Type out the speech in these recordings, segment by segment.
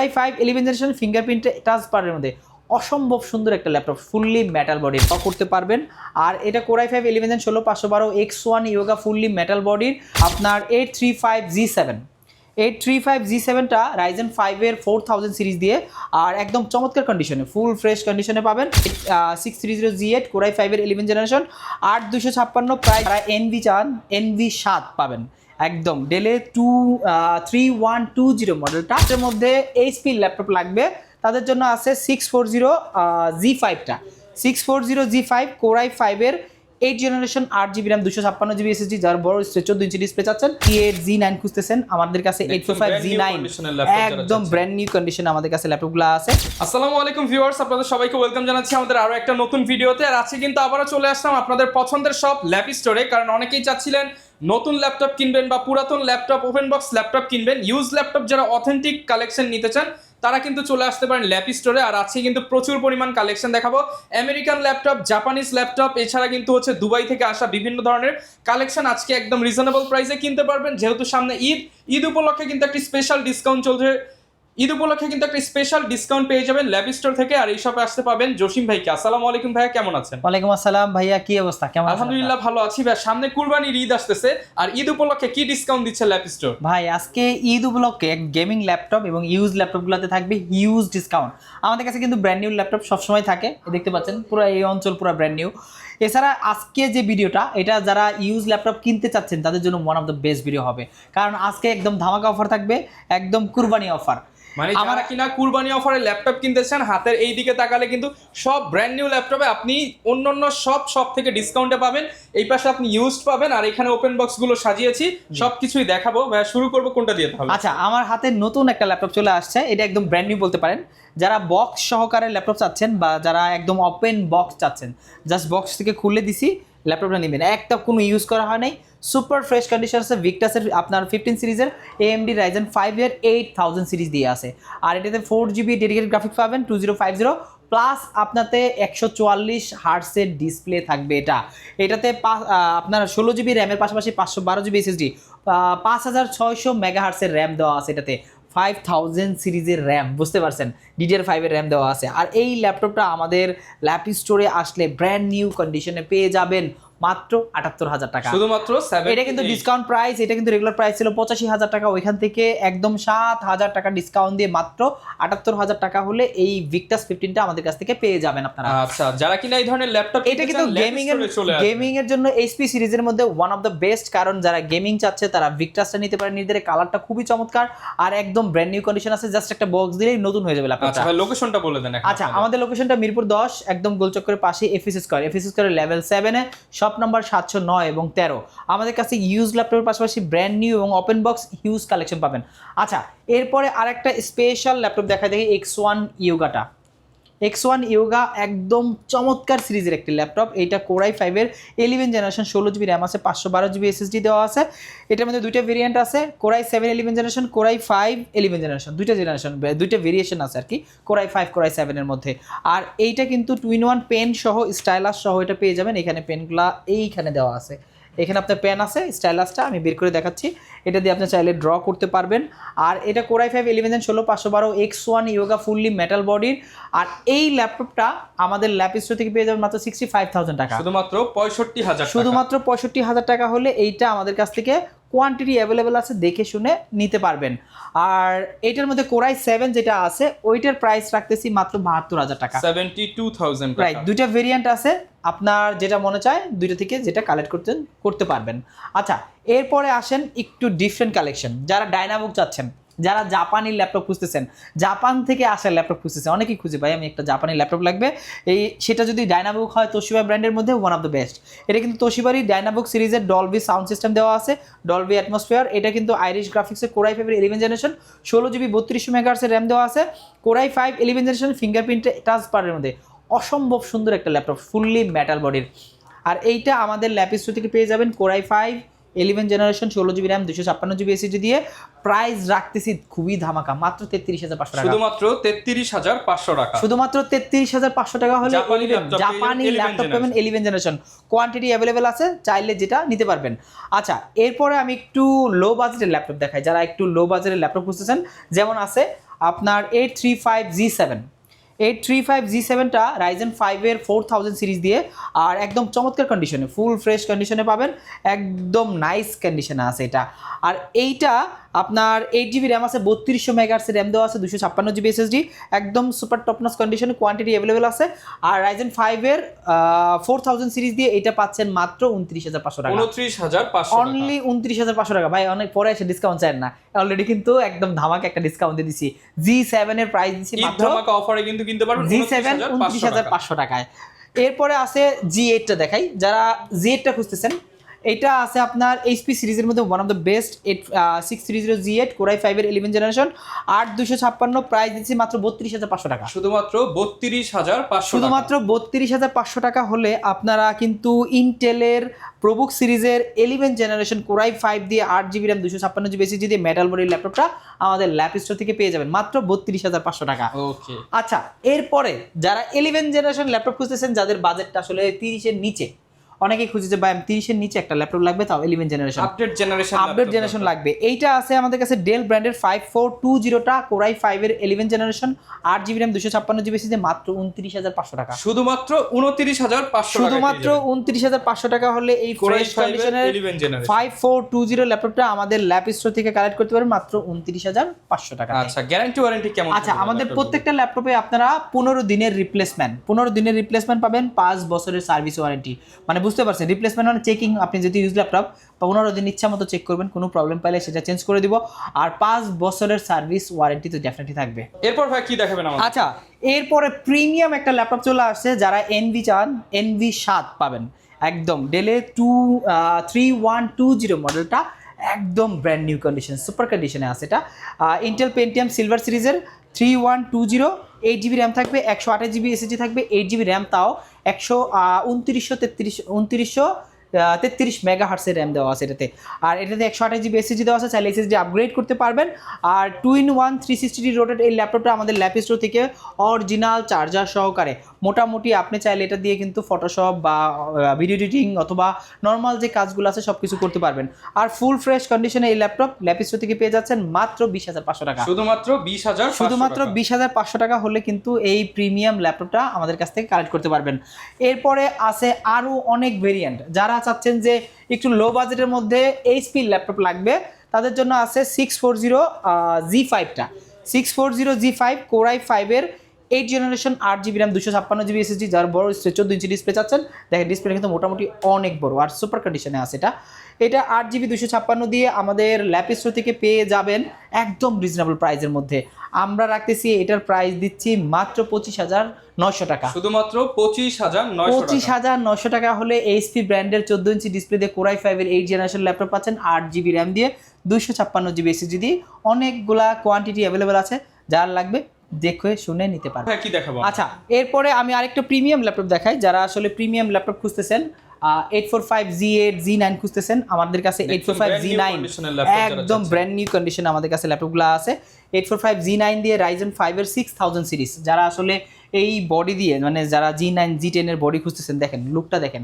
Core i 5 11 generation fingerprint touch বারের মধ্যে অসম্ভব সুন্দর একটা ল্যাপটপ, ফুললি মেটাল বডি করতে পারবেন। আর এটা Core i 5 11 gen 16 512 X1 Yoga fully metal বডির আপনার 835G7টা রাইজেন 5 এর 4000 সিরিজ দিয়ে আর একদম চমৎকার কন্ডিশনে ফুল ফ্রেশ কন্ডিশনে পাবেন। 630G8 কোরাই 5 এর 11 জেনারেশন 8256 প্রায় যারা এনভি চান এনভি 7 পাবেন একদম ডেলে 3120 মডেলটা। এর মধ্যে এইচপি ল্যাপটপ লাগবে তাদের জন্য আছে 640G5টা 640G5 কোরাই 5 এর 8 generation 8GB RAM 256GB SSD যার বড় 14 ইঞ্চি ডিসপ্লে চাচ্ছেন। T8 Z9 খুঁজতেছেন আমাদের কাছে 845 Z9 একদম ব্র্যান্ড নিউ কন্ডিশনে আমাদের কাছে ল্যাপটপগুলো আছে। আসসালামু আলাইকুম ভিউয়ার্স, আপনাদের সবাইকে ওয়েলকাম জানাচ্ছি আমাদের আরো একটা নতুন ভিডিওতে। আর আজকে কিন্তু আবারও চলে আসলাম আপনাদের পছন্দের সব ল্যাপ স্টোরে, কারণ অনেকেই চাচ্ছিলেন নতুন ল্যাপটপ কিনবেন বা পুরাতন ল্যাপটপ ওপেন বক্স ল্যাপটপ কিনবেন, ইউজ ল্যাপটপ যারা অথেন্টিক কালেকশন নিতে চান তারা কিন্তু চলে আসতে পারেন ল্যাপ স্টোরে। আর আজকে কিন্তু প্রচুর পরিমাণ কালেকশন দেখাবো, আমেরিকান ল্যাপটপ, জাপানিজ ল্যাপটপ, এছাড়া কিন্তু হচ্ছে দুবাই থেকে আসা বিভিন্ন ধরনের কালেকশন আজকে একদম রিজনেবল প্রাইসে কিনতে পারবেন। যেহেতু সামনে ঈদ উপলক্ষে কিন্তু একটি স্পেশাল ডিসকাউন্ট চলছে, ঈদ উপলক্ষে কিন্তু একটা স্পেশাল ডিসকাউন্ট পেয়ে যাবেন ল্যাব স্টোর থেকে। আর এই শপে আসতে পাবেন জসিম ভাইকে। আসসালামু আলাইকুম ভাইয়া, কেমন আছেন? ওয়ালাইকুম আসসালাম ভাইয়া, কি অবস্থা, কেমন আছেন? আলহামদুলিল্লাহ ভালো আছি ভাই। সামনে কুরবানির ঈদ আসতেছে, আর ঈদ উপলক্ষে কি ডিসকাউন্ট দিচ্ছে ল্যাব স্টোর? ভাই আজকে ঈদ উপলক্ষে গেমিং ল্যাপটপ এবং ইউজ ল্যাপটপগুলোতে থাকবে হিউজ ডিসকাউন্ট। আমাদের কাছে কিন্তু ব্র্যান্ড নিউ ল্যাপটপ সবসময় থাকে, দেখতে পাচ্ছেন পুরো এই অঞ্চল পুরো ব্র্যান্ড নিউ। এছাড়া আজকে যে ভিডিওটা এটা যারা ইউজ ল্যাপটপ কিনতে চাচ্ছেন তাদের জন্য one of the best video হবে, কারণ আজকে একদম ধামাকা অফার থাকবে, একদম কুরবানি অফার। মানে যারা কিনা কুরবানি অফারে ল্যাপটপ কিনতেছেন, হাতের এই দিকে তাকালে কিন্তু সব ব্র্যান্ড নিউ ল্যাপটপে আপনি অন্যান্য সব থেকে ডিসকাউন্টে পাবেন। এই পাশে আপনি ইউজড পাবেন, আর এখানে ওপেন বক্স গুলো সাজিয়েছি, সবকিছুই দেখাবো। ভাইয়া শুরু করবো কোনটা দিয়ে তাহলে? আচ্ছা, আমার হাতে নতুন একটা ল্যাপটপ চলে আসছে, এটা একদম ব্র্যান্ড নিউ বলতে পারেন। যারা বক্স সহকারে ল্যাপটপ চাচ্ছেন বা যারা একদম ওপেন বক্স চাচ্ছেন, জাস্ট বক্স থেকে খুলে দিছি ল্যাপটপটা নেবেন, একটা কোনো ইউজ করা হয় নাই, সুপার ফ্রেশ কন্ডিশন আছে। ভিক্টাসের আপনার 15 সিরিজের AMD রাইজেন 5 এর 8000 সিরিজ দিয়ে আছে। আর এটাতে 4GB ডেডিকেটেড গ্রাফিক্স পাবেন 2050 প্লাস আপনাতে 144 হার্টসের ডিসপ্লে থাকবে। এটাতে আপনার 16GB র্যামের পাশাপাশি 512GB SSD 5600 মেগাহার্টসের র্যাম দেওয়া আছে। এটাতে 5000 সিরিজের র্যাম, বুঝতে পারছেন, DDR5 এর র্যাম দেওয়া আছে। আর এই ল্যাপটপটা আমাদের ল্যাপ স্টোরে আসলে ব্র্যান্ড নিউ কন্ডিশনে পেয়ে যাবেন মাত্র 78,000 টাকা, শুধুমাত্র। এটা কিন্তু ডিসকাউন্ট প্রাইস, এটা কিন্তু রেগুলার প্রাইস ছিল 85,000 টাকা, ওইখান থেকে একদম 7,000 টাকা ডিসকাউন্ট দিয়ে মাত্র 78,000 টাকা হলে এই ভিক্টাস 15টা আমাদের কাছ থেকে পেয়ে যাবেন আপনারা। আচ্ছা, যারা কিনা এই ধরনের ল্যাপটপ, এটা কিন্তু গেমিং এর জন্য এইচপি সিরিজের মধ্যে ওয়ান অফ দ্য বেস্ট, কারণ যারা গেমিং চাচ্ছে তারা ভিক্টাসটা নিতে পারে। নিজেদের কালারটা খুবই চমৎকার আর একদম ব্র্যান্ড নিউ কন্ডিশন আছে, জাস্ট একটা বক্স দিলেই নতুন হয়ে যাবে ল্যাপটপটা। আচ্ছা, লোকেশনটা বলে দেন। আচ্ছা, আমাদের লোকেশনটা মিরপুর 10 একদম গোলচক্করের পাশে এফএস স্কয়ার লেভেল 7 এ শপ নাম্বার 709 এবং 13। আমাদের কাছে ইউজ ল্যাপটপের পাশাপাশি ব্র্যান্ড নিউ এবং ওপেন বক্স হিউজ কালেকশন পাবেন। আচ্ছা, এরপরে আরেকটা স্পেশাল ল্যাপটপ দেখা দেখি X1 ইয়োগাটা। X1 ইয়োগা একদম চমৎকার সিরিজের একটি ল্যাপটপ। এইটা কোরাই 5 এর 11 জেনারেশন 16GB র্যাম আছে, 512GB SSD দেওয়া আছে। এটার মধ্যে দুইটা ভেরিয়েন্ট আছে, কোরাই 7 11 জেনারেশন, কোরাই 5 11 জেনারেশন, দুইটা ভেরিয়েশন আছে আর কি, কোরাই 5 কোরাই 7 এর মধ্যে। আর এইটা কিন্তু 2-in-1 পেন সহ স্টাইলাস সহ এটা পেয়ে যাবেন। এখানে পেনগুলা এইখানে দেওয়া আছে, এখানে আপনার পেন আছে, স্টাইলাসটা আমি বের করে দেখাচ্ছি, এটা দিয়ে আপনি চাইলে ড্র করতে পারবেন। আর এটা Core i 5 11 gen 16 512 X1 Yoga fully metal বডির। আর এই ল্যাপটপটা আমাদের ল্যাপ স্টোর থেকে পেয়ে যাবেন মাত্র 65,000 টাকা, শুধুমাত্র 65,000, শুধুমাত্র 65,000 টাকা হলে এইটা আমাদের কাছ থেকে কোয়ান্টিটি অ্যাভেলেবেল আছে, দেখে শুনে নিতে পারবেন। আর এটার মধ্যে কোরাই 7 যেটা আছে ওইটার প্রাইস রাখতেছি মাত্র 72,000 টাকা, 72,000 টাকা। রাইট, দুইটা ভেরিয়েন্ট আছে, আপনার যেটা মনে চায় দুইটা থেকে যেটা কালেক্ট করতে পারবেন। আচ্ছা, এরপরে আসেন একটু ডিফারেন্ট কালেকশন। যারা ডায়নাবুক চাচ্ছেন, যারা জাপানি ল্যাপটপ খুঁজতেছেন, জাপান থেকে আসা ল্যাপটপ খুঁজতেছেন, অনেকেই খুঁজে ভাই আমি একটা জাপানি ল্যাপটপ লাগবে, সেটা যদি ডায়নাবুক হয় তোশিবা ব্র্যান্ডের মধ্যে ওয়ান অফ দ্য বেস্ট। এটা কিন্তু তোশিবারই ডায়নাবুক সিরিজের ডলবি সাউন্ড সিস্টেম দেওয়া আছে, ডলবি অ্যাটমসফিয়ার। এটা কিন্তু আইরিশ গ্রাফিক্সের কোরাই 5 এর 11 জেনারেশন 16GB 3200 মেগাহার্টসের র্যাম দেওয়া আছে। কোরাই 5 11 জেনারেশন ফিঙ্গারপ্রিন্ট টাচ বারের মধ্যে অসম্ভব সুন্দর একটা ল্যাপটপ, ফুললি মেটাল বডির। আর এইটা আমাদের ল্যাপ স্টোর থেকে পেয়ে যাবেন core i 5 11 generation 16GB RAM 256GB SSD দিয়ে। প্রাইস রাখতেছি খুবই ধামাকা, মাত্র 33,500 টাকা, শুধুমাত্র 33,500 টাকা, শুধুমাত্র 33,500 টাকা হলে জাপানি ল্যাপটপ পাবেন 11 জেনারেশন। কোয়ান্টিটি অ্যাভেলেবেল আছে, চাইলে যেটা নিতে পারবেন। আচ্ছা, এরপরে আমি একটু লো বাজেটের ল্যাপটপ দেখাই, যারা একটু লো বাজেটের ল্যাপটপ খুঁজতেছেন, যেমন আছে আপনার 835G7টা Ryzen 5-এর 4000 সিরিজ দিয়ে, আর একদম চমৎকার কন্ডিশনে, ফুল ফ্রেশ কন্ডিশনে পাবেন, একদম নাইস কন্ডিশনে আছে এটা। আর এইটা আপনার 8GB র্যাম আছে, 3200 মেগাহার্টজ র্যাম দেওয়া আছে, 256GB SSD, একদম সুপার টপনস কন্ডিশনে, কোয়ান্টিটি অ্যাভেলেবেল আছে। আর Ryzen 5-এর 4000 সিরিজ দিয়ে এটা পাচ্ছেন মাত্র 29500 টাকা। 29500 অনলি 29500 টাকা। ভাই অনেক পরে এসে ডিসকাউন্ট চান না, অলরেডি কিন্তু একদম ধামাকা একটা ডিসকাউন্ট দিয়ে দিছি। G7 এর প্রাইস দিছি মাত্র ধামাকা অফারে কিন্তু কিনতে পারবেন G7 29500 টাকায়। এরপরে আছে G8টা দেখাই, যারা G8টা খুঁজতেছেন, এটা আছে আপনার এইচপি সিরিজের মধ্যে one of the best 6330 G8 Core i5 এর 11 জেনারেশন, 8256, প্রাইস দিচ্ছি মাত্র 32500 টাকা। শুধুমাত্র 32500, শুধুমাত্র 32500 টাকা হলে আপনারা কিন্তু ইন্টেলের প্রবুক সিরিজের 11 জেনারেশন Core i5 দিয়ে 8GB RAM 256GB SSD দিয়ে মেটাল বডির ল্যাপটপটা আমাদের ল্যাপ স্টোর থেকে পেয়ে যাবেন মাত্র 32500 টাকা। ওকে, আচ্ছা, এরপরে যারা 11 জেনারেশন ল্যাপটপ খুঁজতেছেন, যাদের বাজেটটা আসলে 30-এর নিচে, অনেকেই খুঁজেছে ভাই 30-এর নিচে একটা ল্যাপটপ লাগবে, তাও 11 জেনারেশন আপডেট জেনারেশন লাগবে, এইটা আছে আমাদের কাছে ডেল ব্র্যান্ডের 5420টা Core i5 এর 11 generation 8GB RAM 256GB SSD মাত্র 29500 টাকা। শুধুমাত্র 29500, শুধুমাত্র 29500 টাকা হলে এই ফ্রেশ কন্ডিশনের 5420 ল্যাপটপটা আমাদের ল্যাপ স্টোর থেকে কালেক্ট করতে পারবেন মাত্র 29500 টাকা। আচ্ছা, গ্যারান্টি ওয়ারেন্টি কেমন? আচ্ছা, আমাদের প্রত্যেকটা ল্যাপটপে আপনারা 15 দিনের রিপ্লেসমেন্ট পাবেন, 5 বছরের সার্ভিস ওয়ারেন্টি। মানে বুঝতে পারছেন, রিপ্লেসমেন্ট মানে চেকিং, আপনি যদি ইউজ ল্যাপটপ 15 দিন ইচ্ছা মতো চেক করবেন, কোনো প্রবলেম পাইলে সেটা চেঞ্জ করে দিব, আর 5 বছরের সার্ভিস ওয়ারেন্টি তো ডেফিনেটলি থাকবে। এরপর ভাই কি দেখাবেন আমাদের? আচ্ছা, এরপরে প্রিমিয়াম একটা ল্যাপটপ চলে আসছে, যারা এনভি চান, এনভি 7 পাবেন একদম ডেলে 3120 মডেলটা, একদম ব্র্যান্ড নিউ কন্ডিশন, সুপার কন্ডিশনে আছে এটা। ইন্টেল পেন্টিয়াম সিলভার সিরিজের 3120, 8GB র্যাম থাকবে, 128GB SSD থাকবে, 8GB র্যাম, তাও 2933 মেগাহার্টসের র্যাম দেওয়া আছে এটাতে। আর এটাতে 128GB SSD দেওয়া আছে, চাইলে SSD আপগ্রেড করতে পারবেন। আর 2-in-1 360 রোটেট এই ল্যাপটপটা আমাদের ল্যাপ স্টোর থেকে অরিজিনাল চার্জার সহকারে, মোটামুটি আপনি চাইলে এটা দিয়ে কিন্তু ফটোশপ বা ভিডিও এডিটিং অথবা নর্মাল যে কাজগুলো আছে সব কিছু করতে পারবেন। আর ফুল ফ্রেশ কন্ডিশনে এই ল্যাপটপ ল্যাপ স্টোর থেকে পেয়ে যাচ্ছেন মাত্র 20500 টাকা। শুধুমাত্র 20500 টাকা হলে কিন্তু এই প্রিমিয়াম ল্যাপটপটা আমাদের কাছ থেকে কালেক্ট করতে পারবেন। এরপরে আছে আরও অনেক ভেরিয়েন্ট, যারা চাচ্ছেন যে একটু লো বাজেটের মধ্যে এইচপি ল্যাপটপ লাগবে, তাদের জন্য আছে 640G5টা, 640G5 Core i5 এর 8 generation 8GB RAM 256GB SSD, যার বড় 14 ইঞ্চি ডিসপ্লে চাচ্ছেন, দেখেন ডিসপ্লে কিন্তু মোটামুটি অনেক বড় আর সুপার কন্ডিশনে আছে এটা 8GB 256 দিয়ে আমাদের ল্যাপ স্টোর থেকে পেয়ে যাবেন একদম রিজনেবল প্রাইসের মধ্যে। আমরা রাখতেছি এটার প্রাইস দিচ্ছি মাত্র 25900 টাকা। শুধুমাত্র 25900 টাকা হলে এইচপি ব্র্যান্ডের 14 ইঞ্চি ডিসপ্লে দিয়ে Core i5 এর 8 জেনারেশন ল্যাপটপ পাচ্ছেন, 8GB RAM দিয়ে 256GB SSD দিয়ে, অনেকগুলা কোয়ান্টিটি অ্যাভেলেবেল আছে, যার লাগবে দেখে শুনে নিতে পারবেন। কি দেখাবো? আচ্ছা, এরপরে আমি আরেকটা প্রিমিয়াম ল্যাপটপ দেখাই, যারা আসলে প্রিমিয়াম ল্যাপটপ খুঁজতেছেন, 845G8 G9 খুঁজতেছেন, আমাদের কাছে 845G9 একদম ব্র্যান্ড নিউ কন্ডিশন আমাদের কাছে ল্যাপটপগুলো আছে। 845G9 দিয়ে Ryzen 5 এর 6000 সিরিজ, যারা আসলে এই বডি দিয়ে, মানে যারা G9 G10 এর বডি খুঁজতেছেন, দেখেন লুকটা দেখেন,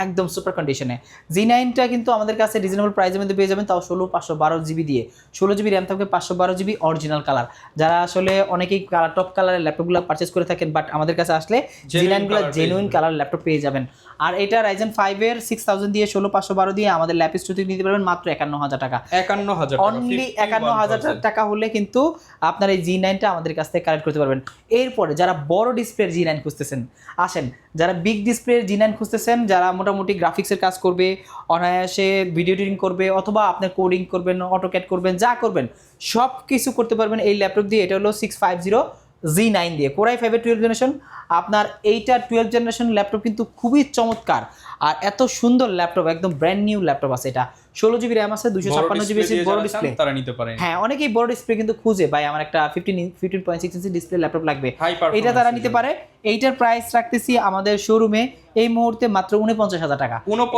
একদম সুপার কন্ডিশনে। G9টা কিন্তু আমাদের কাছে রিজনেবল প্রাইসের মধ্যে পেয়ে যাবেন, তাও 16512GB দিয়ে, 16GB র্যাম থাকবে, 512GB অরিজিনাল কালার। যারা আসলে অনেকেই টপ কালারের ল্যাপটপগুলো পারচেস করে থাকেন, বাট আমাদের কাছে আসলে G9গুলো জেনুইন কালার ল্যাপটপ পেয়ে যাবেন। আর এটা Ryzen 5 এর 6000 দিয়ে 16512 দিয়ে আমাদের ল্যাপ স্টোর থেকে নিতে পারবেন মাত্র 51000 টাকা। 51000 অনলি 51000 টাকা হলে কিন্তু আপনার এই G9টা আমাদের কাছ থেকে কালেক্ট করতে পারবেন। এরপরে যারা বড় ডিসপ্লের G9 খুঁজতেছেন, আসেন, যারা বিগ ডিসপ্লের G9 খুঁজতেছেন, যারা মোটামুটি গ্রাফিক্সের কাজ করবে, অনায়াসে ভিডিও এডিটিং করবে, অথবা আপনার কোডিং করবেন, অটোক্যাড করবেন, যা করবেন সব কিছু করতে পারবেন এই ল্যাপটপ দিয়ে। এটা হলো 650G9 দিয়ে Core i5 এর 12 জেনারেশন। আপনার এইটা 12 জেনারেশন ল্যাপটপ কিন্তু খুবই চমৎকার, আর এত সুন্দর ল্যাপটপ, একদম ব্র্যান্ড নিউ ল্যাপটপ আছে। এটা 16GB র্যাম আছে, 256GB বড় ডিসপ্লে, তারা নিতে পারে। হ্যাঁ, অনেকেই বড় ডিসপ্লে কিন্তু খুঁজে, ভাই আমার একটা 15.6 ইঞ্চি ডিসপ্লে ল্যাপটপ লাগবে, High performance এটা তারা নিতে পারে। এইটার প্রাইস রাখতেছি আমাদের শোরুমে এই মুহূর্তে মাত্র 49000 টাকা।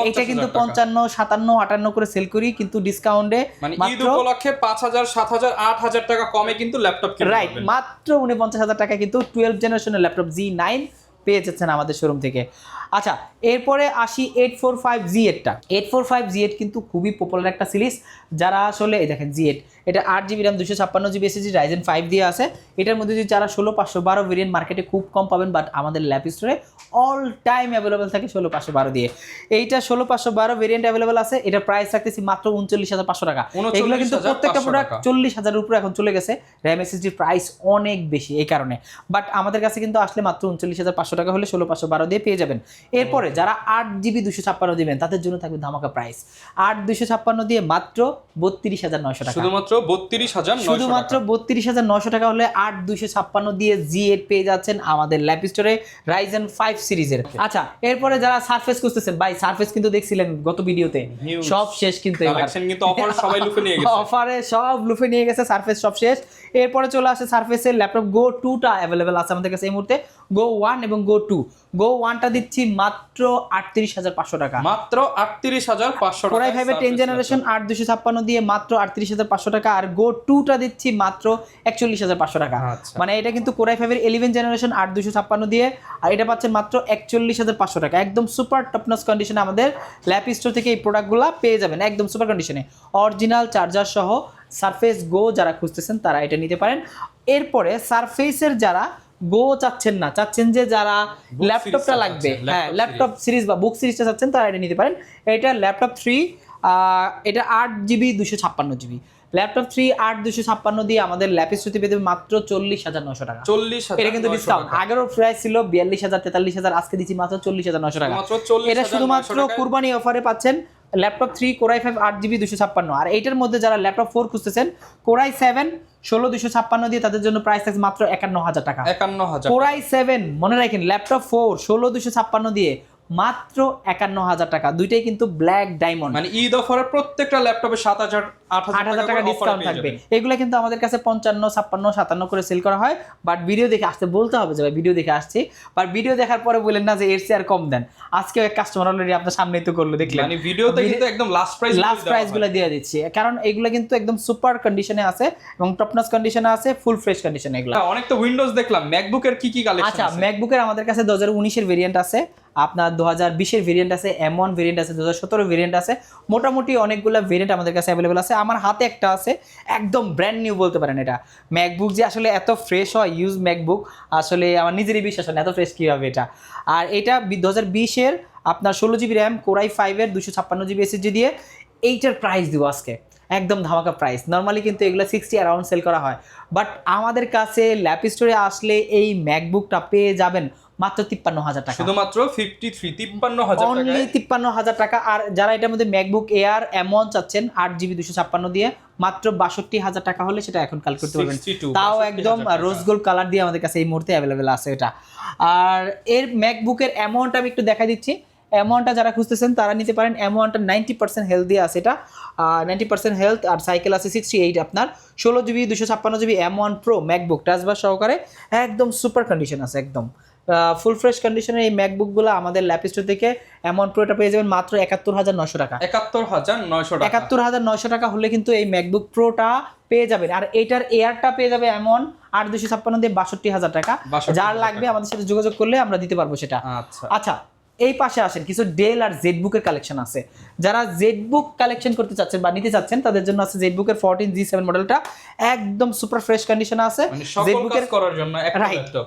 এটা কিন্তু 55, 57, 58 করে সেল করি, কিন্তু ডিসকাউন্টে মানে ঈদ উপলক্ষে 5000, 7000, 8000 টাকা কমে কিন্তু ল্যাপটপ কিনতে পারবেন। রাইট, মাত্র 49000 টাকা কিন্তু 12 জেনারেশনের ল্যাপটপ G9 পেয়ে যাচ্ছেন আমাদের শোরুম থেকে। আচ্ছা, এরপরে আসি 845G8টা। 845G8 কিন্তু খুবই পপুলার একটা সিরিজ, যারা আসলে এই দেখেন G8 এটা 8GB RAM 256GB SSD Ryzen 5 দিয়ে আছে। এটার মধ্যে যদি যারা 16512 ভেরিয়েন্ট মার্কেটে খুব কম পাবেন, বাট আমাদের ল্যাপ স্টোরে অল টাইম অ্যাভেলেবেল থাকে 16512 দিয়ে। এইটা 16512 ভেরিয়েন্ট অ্যাভেলেবেল আছে। এটা প্রাইস রাখতেছি মাত্র 39500 টাকা। এগুলো কিন্তু প্রত্যেকটা প্রোডাক্ট 40000 এর উপরে এখন চলে গেছে। RAM SSD প্রাইস অনেক বেশি এই কারণে, বাট আমাদের কাছে কিন্তু আসলে মাত্র 39500 টাকা হলে 16512 দিয়ে পেয়ে যাবেন। এরপরে যারা 8GB 256 দিবেন তাদের জন্য থাকবে ধামাকা প্রাইস। 8 256 দিয়ে মাত্র 32900 টাকা, শুধুমাত্র 32900 শুধুমাত্র 32900 টাকা হলে 8 256 দিয়ে G8 পেয়ে যাচ্ছেন আমাদের ল্যাপ স্টোরে Ryzen 5 সিরিজের। আচ্ছা, এরপরে যারা সারফেস খুঁজতেছেন, ভাই সারফেস কিন্তু দেখছিলেন গত ভিডিওতে সব শেষ, কিন্তু কালেকশন কিন্তু অফার সবাই লুফে নিয়ে গেছে, অফারে সব লুফে নিয়ে গেছে, সারফেস সব শেষ। এরপরে চলে আসে সারফেসের ল্যাপটপ গো 2টা অ্যাভেলেবেল আছে আমাদের কাছে এই মুহূর্তে, গো 1 এবং গো 2। গো 1টা দিচ্ছি মাত্র 38500 টাকা, মাত্র 38500 টাকা। কোরাই 5 এর 10 জেনারেশন 8 256 দিয়ে মাত্র 38500 টাকা। আর গো 2টা দিচ্ছি মাত্র 41500 টাকা। মানে এটা কিন্তু কোরাই 5 এর 11 জেনারেশন 8 256 দিয়ে, আর এটা পাচ্ছেন মাত্র 41500 টাকা। একদম সুপার টপনচ কন্ডিশনে আমাদের ল্যাপ স্টোর থেকে এই প্রোডাক্টগুলো পেয়ে যাবেন, একদম সুপার কন্ডিশনে অরিজিনাল চার্জার সহ। সারফেস গো যারা খুঁজতেছেন তারা এটা নিতে পারেন। এরপরে সারফেসের যারা গো চাচ্ছেন না, চাচ্ছেন যে যারা ল্যাপটপটা লাগবে, হ্যাঁ ল্যাপটপ সিরিজ বা বুক সিরিজটা চাচ্ছেন তারা এটা নিতে পারেন। এটা ল্যাপটপ 3, এটা 8GB 256GB ল্যাপটপ 3 8 256 দিয়ে আমাদের ল্যাপ স্টোরে পেতে মাত্র 40900 টাকা। 40900 এটা কিন্তু ডিসকাউন্ট, আগেরও প্রাইস ছিল 42000 43000, আজকে দিচ্ছি মাত্র 40900 টাকা। এটা শুধুমাত্র কুরবানি অফারে পাচ্ছেন ল্যাপটপ 3 কোরাই 5 8GB 256। আর এইটার মধ্যে যারা ল্যাপটপ 4 খুঁজতেছেন, কোরাই 7 16256 দিয়ে তাদের জন্য প্রাইস থাকছে মাত্র 51000 টাকা। 51000 কোরাই 7 মনে রাখেন, ল্যাপটপ 4 16256 দিয়ে মাত্র 51000 টাকা। দুইটাই কিন্তু ব্ল্যাক ডায়মন্ড, মানে ঈদ অফারে প্রত্যেকটা ল্যাপটপে 7000 8000 টাকা ডিসকাউন্ট থাকবে। এগুলো কিন্তু আমাদের কাছে 55 56 57 করে সেল করা হয়, বাট ভিডিও দেখে আসতে বলতে হবে যে ভাই ভিডিও দেখে আসছি, বাট ভিডিও দেখার পরে বলেন না যে এর চেয়ে আর কম দেন। আজকে এক কাস্টমার অলরেডি আপনার সামনেই তো করলো, দেখলেন মানে ভিডিওতে কিন্তু একদম লাস্ট প্রাইস গুলো দিয়ে দিচ্ছি, কারণ এগুলো কিন্তু একদম সুপার কন্ডিশনে আছে এবং টপনচ কন্ডিশনে আছে, ফুল ফ্রেশ কন্ডিশনে এগুলো। অনেক তো উইন্ডোজ দেখলাম, ম্যাকবুকের কি কি কালেকশন আছে? আচ্ছা, ম্যাকবুকের আমাদের কাছে 2019 এর ভেরিয়েন্ট আছে, আপনার 2020 এর ভেরিয়েন্ট আছে, M1 ভেরিয়েন্ট আছে, 2017 ভেরিয়েন্ট আছে, মোটামুটি অনেকগুলো ভেরিয়েন্ট আমাদের কাছে অ্যাভেলেবল আছে। আমার হাতে একটা আছে, একদম ব্র্যান্ড নিউ বলতে পারেন। এটা ম্যাকবুক যে আসলে এত ফ্রেশ হয়, ইউজ ম্যাকবুক আসলে আমার নিজেরই বিশ্বাস হয় না এত ফ্রেশ কী হবে এটা। আর এটা 2020 এর আপনার 16GB র্যাম কোরাই 5 এর 256GB SSD দিয়ে। এইটার প্রাইস দিব আজকে একদম ধামাকা প্রাইস। নর্মালি কিন্তু এগুলো 60 অ্যারাউন্ড সেল করা হয়, বাট আমাদের কাছে ল্যাপ স্টোরে আসলে এই ম্যাকবুকটা পেয়ে যাবেন মাত্র 53000 টাকা, শুধুমাত্র 53000 অনলি 53000 টাকা। আর যারা এটার মধ্যে ম্যাকবুক এয়ার M1 চাচ্ছেন 8GB 256 দিয়ে মাত্র 62000 টাকা হলে সেটা এখন কাল করতে পারবেন, তাও একদম রোজ গোল্ড কালার দিয়ে আমাদের কাছে এই মুহূর্তে অ্যাভেলেবেল আছে এটা। আর এর ম্যাকবুকের অ্যামাউন্টটা আমি একটু দেখাই দিচ্ছি। অ্যামাউন্টটা যারা খুঁজতেছেন তারা নিতে পারেন। অ্যামাউন্টটা 90% হেলদি আছে, এটা 90% হেলথ, আর সাইকেল আছে 68 আপনার 16GB 256GB M1 Pro MacBook টাচবার সহকারে একদম সুপার কন্ডিশন আছে, একদম ফুল ফ্রেশ কন্ডিশনের এই ম্যাকবুকগুলো আমাদের ল্যাপ স্টোর থেকে M1 Proটা পেয়ে যাবেন মাত্র 71900 টাকা। 71900 টাকা হলে কিন্তু এই ম্যাকবুক প্রোটা পেয়ে যাবেন। আর এটার এয়ারটা পেয়ে যাবে M1 8 256 দিয়ে 62000 টাকা। যার লাগবে আমাদের সাথে যোগাযোগ করলে আমরা দিতে পারবো সেটা। আচ্ছা, এই পাশে আসেন, কিছু ডেল আর জেডবুকের কালেকশন আছে। যারা জেডবুক কালেকশন করতে চাচ্ছেন বা নিতে চাচ্ছেন তাদের জন্য আছে জেডবুকের 14 G7 মডেলটা, একদম সুপার ফ্রেশ কন্ডিশনে আছে জেডবুকের করার জন্য একটা ল্যাপটপ।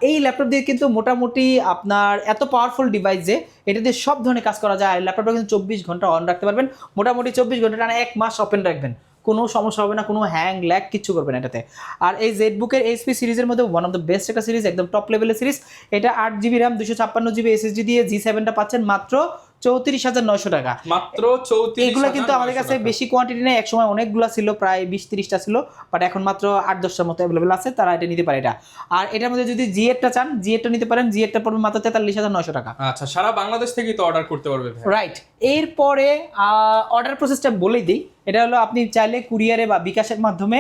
এই ল্যাপটপ দিয়ে কিন্তু মোটামুটি আপনার এত পাওয়ারফুল ডিভাইস যে এটা দিয়ে সব ধরনের কাজ করা যায়। আর ল্যাপটপটা কিন্তু 24 ঘন্টা অন রাখতে পারবেন, মোটামুটি 24 ঘন্টা টানা 1 মাস ওপেন রাখবেন, কোনো সমস্যা হবে না, কোনো হ্যাং ল্যাগ কিচ্ছু করবে না এটাতে। আর এই জেডবুকের HP সিরিজের মধ্যে ওয়ান অফ দ্য বেস্ট একটা সিরিজ, একদম টপ লেভেলের সিরিজ। এটা 8GB RAM 256GB SSD দিয়ে G7টা পাচ্ছেন মাত্র 34900 টাকা, মাত্র 34900। এগুলো কিন্তু আমাদের কাছে বেশি কোয়ান্টিটি নেই, একসময় অনেকগুলো ছিল, প্রায় 20-30টা ছিল, বাট এখন মাত্র 8-10টার মতো অ্যাভেলেবেল আছে, তারা এটা নিতে পারে এটা। আর এটার মধ্যে যদি G8টা চান, G8টা নিতে পারেন, G8টা পড়বে মাত্র 43900 টাকা। আচ্ছা, সারা বাংলাদেশ থেকেই তো অর্ডার করতে পারবে, রাইট। এরপরে অর্ডার প্রসেসটা বলেই দিই, এটা হলো আপনি চাইলে কুরিয়ারে বা বিকাশের মাধ্যমে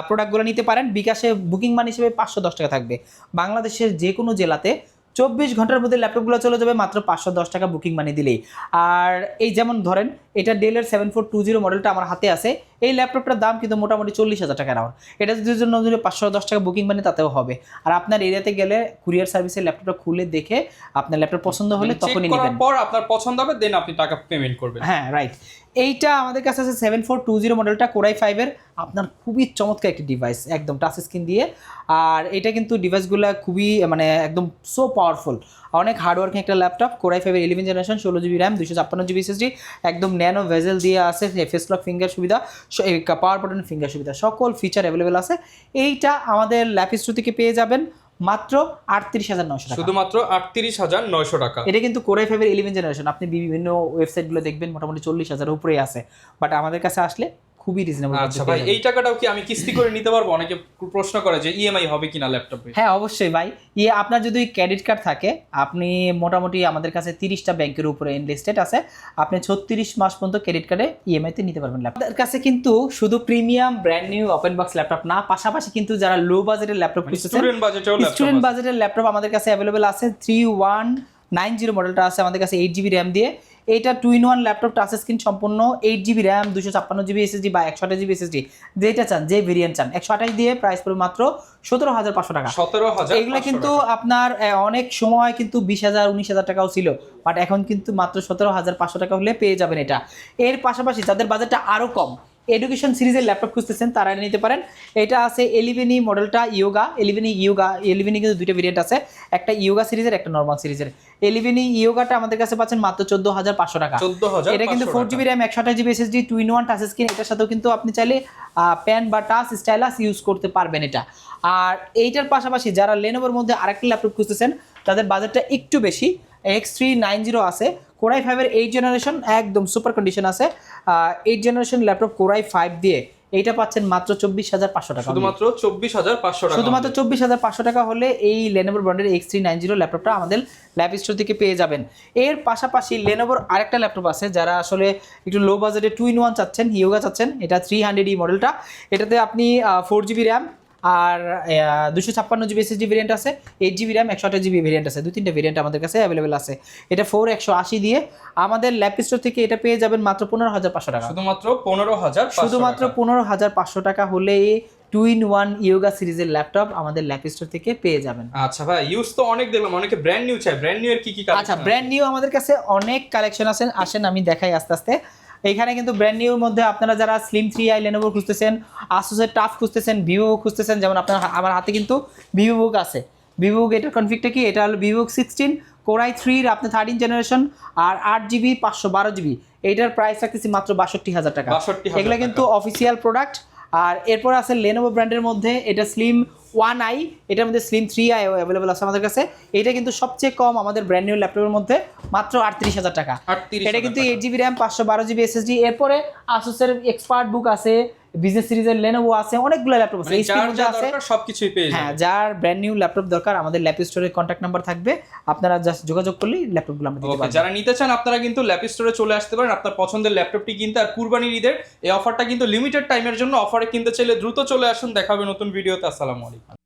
প্রোডাক্টগুলো নিতে পারেন। বিকাশে বুকিং মানি হিসেবে 510 টাকা থাকবে। বাংলাদেশের যে কোনো জেলাতে 24 ঘন্টার মধ্যে ল্যাপটপগুলো চলে যাবে মাত্র 510 টাকা বুকিং মানি দিলেই। আর এই যেমন ধরেন এটা ডেলের 7420 মডেলটা আমার হাতে আছে। এই ল্যাপটপটার দাম কিন্তু মোটামুটি 40,000 টাকা রাউন্ড। এটা যদি জন্য যদি 510 টাকা বুকিং মানে তাতেও হবে। আর আপনার এরিয়াতে গেলে কুরিয়ার সার্ভিসের ল্যাপটপটা খুলে দেখে আপনার ল্যাপটপ পছন্দ হলে তখনই নেবেন। পর আপনার পছন্দ হবে দেন আপনি টাকা পেমেন্ট করবেন। হ্যাঁ রাইট। এইটা আমাদের কাছে আছে 7420 মডেলটা Core i5 এর আপনার খুবই চমৎকার একটি ডিভাইস, একদম টাচ স্ক্রিন দিয়ে। আর এটা কিন্তু ডিভাইসগুলো খুবই মানে একদম সো পাওয়ারফুল, অনেক হার্ডওয়ার্কিং একটা ল্যাপটপ। Core i5 এর 11 generation, 16GB RAM, 256GB SSD, একদম ন্যানো ভেজেল দিয়ে আছে, ফেস লক ফিঙ্গার সুবিধা, পাওয়ার বাটন ফিঙ্গার সুবিধা, সকল ফিচার অ্যাভেলেবেল আছে। এইটা আমাদের ল্যাপিস্টো থেকে পেয়ে যাবেন মাত্র 38,900 টাকা, শুধুমাত্র 38,900 টাকা। এটা কিন্তু Core i5 এর 11 জেনারেশন। আপনি বিভিন্ন ওয়েবসাইটগুলো দেখবেন মোটামুটি 40,000 উপরেই আছে, বাট আমাদের কাছে আসলে খুবই রিজনেবল। আচ্ছা ভাই, এই টাকাটাও কি আমি কিস্তি করে নিতে পারবো? অনেকে প্রশ্ন করে যে ইএমআই হবে কিনা ল্যাপটপে। হ্যাঁ অবশ্যই ভাই, আপনার যদি ক্রেডিট কার্ড থাকে আপনি মোটামুটি আমাদের কাছে 30টা ব্যাংকের উপরে এনলিস্টেড আছে, আপনি 36 মাস পর্যন্ত ক্রেডিট কার্ডে ইএমআই তে নিতে পারবেন ল্যাপটপ। আমাদের কাছে কিন্তু শুধু premium brand new open box laptop না, পাশাপাশি কিন্তু যারা লো বাজেটের ল্যাপটপ খুঁজছেন, স্টুডেন্ট বাজেটের ল্যাপটপ আমাদের কাছে অ্যাভেলেবেল আছে। 3190 মডেলটা আছে আমাদের কাছে 8GB র্যাম দিয়ে। এটা 2-in-1 ল্যাপটপ, টাচ স্ক্রিন সম্পূর্ণ, 8GB র্যাম, 256GB SSD বা 128GB SSD, যেটা চান, যে ভেরিয়েন্ট চান। 128 দিয়ে প্রাইস পড়বে মাত্র 17,500 টাকা। 17,000। এগুলো কিন্তু আপনার অনেক সময় কিন্তু 20,000 19,000 টাকাও ছিল, বাট এখন কিন্তু মাত্র 17,500 টাকা হলে পেয়ে যাবেন এটা। এর পাশাপাশি যাদের বাজেটটা আরও কম, এডুকেশন সিরিজের ল্যাপটপ খুঁজতেছেন তারা নিতে পারেন। এটা আছে 11 মডেলটা ইয়োগা, 11 কিন্তু দুইটা ভেরিয়েন্ট আছে, একটা ইয়োগা সিরিজের, একটা নর্মাল সিরিজের। 11 ইয়োগাটা আমাদের কাছে পাচ্ছেন মাত্র 14,500 টাকা। 14,500। এটা কিন্তু 4GB RAM, 128GB SSD, 2-in-1 touch screen. এটার সাথেও কিন্তু আপনি চাইলে পেন বা টাচ স্টাইলাস ইউজ করতে পারবেন এটা। আর এইটার পাশাপাশি যারা লেনোভোর মধ্যে আরেকটা ল্যাপটপ খুঁজতেছেন, তাদের বাজেটটা একটু বেশি, X390 আছে, Core i5 এর 8 জেনারেশন, একদম সুপার কন্ডিশন আছে। 8 জেনারেশন ল্যাপটপ Core i5 দিয়ে এইটা পাচ্ছেন মাত্র 24,500 টাকা, শুধুমাত্র 24,500 টাকা। শুধুমাত্র 24,500 টাকা হলে এই লেনোভোর ব্র্যান্ডের X390 ল্যাপটপটা আমাদের ল্যাপ স্টোর থেকে পেয়ে যাবেন। এর পাশাপাশি লেনোভোর আরেকটা ল্যাপটপ আছে, যারা আসলে একটু লো বাজেটে 2-in-1 চাচ্ছেন, ইয়োগা চাচ্ছেন, এটা 300E মডেলটা। এটাতে আপনি 4GB র্যাম আর 256GB SSD ভেরিয়েন্ট আছে, 8GB র্যাম, 128GB ভেরিয়েন্ট আছে, 2-3টা ভেরিয়েন্ট আমাদের কাছে অ্যাভেলেবেল আছে। এটা 4180 দিয়ে আমাদের ল্যাপ স্টোর থেকে এটা পেয়ে যাবেন মাত্র 15,500 টাকা, শুধুমাত্র 15,500। শুধুমাত্র 15,500 টাকা হলে 2-in-1 ইয়োগা সিরিজের ল্যাপটপ আমাদের ল্যাপ স্টোর থেকে পেয়ে যাবেন। আচ্ছা ভাই, ইউজ তো অনেক দেখলাম, অনেকে ব্র্যান্ড নিউ চাই, ব্র্যান্ড নিউ এর কি কালেকশন? আচ্ছা, ব্র্যান্ড নিউ আমাদের কাছে অনেক কালেকশন আছে, আসেন আমি দেখাই আস্তে আস্তে। এইখানে কিন্তু ব্র্যান্ড নিউর মধ্যে আপনারা যারা Slim 3i Lenovo খুঁজতেছেন, Asus-এর টাফ খুঁজতেছেন, ভিভো খুঁজতেছেন, যেমন আপনার আমার হাতে কিন্তু ভিভোবুক আছে। ভিভোবুক এটার কনফিগটা কি, এটা হলো ভিভোবুক 16 Core i3 এর আপনি 13 জেনারেশন আর 8GB 512GB। এইটার প্রাইস রাখতেছি মাত্র 62,000 টাকা। 62,000 এগুলো কিন্তু অফিসিয়াল প্রোডাক্ট। আর এরপর আছে Lenovo ব্র্যান্ডের মধ্যে এটা Slim 1i, এটার মধ্যে Slim 3i অ্যাভেলেবল আছে আমাদের কাছে। এটা কিন্তু সবচেয়ে কম আমাদের ব্র্যান্ড নিউ ল্যাপটপের মধ্যে, মাত্র 38,000 টাকা। এটা কিন্তু 8GB র্যাম, 512GB SSD। এরপরে Asus-এর এক্সপার্ট বুক আছে, বিজনেস সিরিজের Lenovo আছে, অনেকগুলো ল্যাপটপ আছে, যার যা দরকার সবকিছুই পেয়ে যাবেন। হ্যাঁ, যার ব্র্যান্ড নিউ ল্যাপটপ দরকার আমাদের ল্যাপ স্টোরের কন্ট্যাক্ট নাম্বার থাকবে, আপনারা জাস্ট যোগাযোগ করলেই ল্যাপটপগুলো আমরা দিতে পারবো। যারা নিতে চান আপনারা কিন্তু ল্যাপ স্টোরে চলে আসতে পারেন আপনার পছন্দের ল্যাপটপটি কিনতে। আর কুরবানির ঈদের এই অফারটা কিন্তু লিমিটেড টাইমের জন্য, অফারে কিনতে চাইলে দ্রুত চলে আসুন। দেখা হবে নতুন ভিডিওতে। আসসালামু আলাইকুম।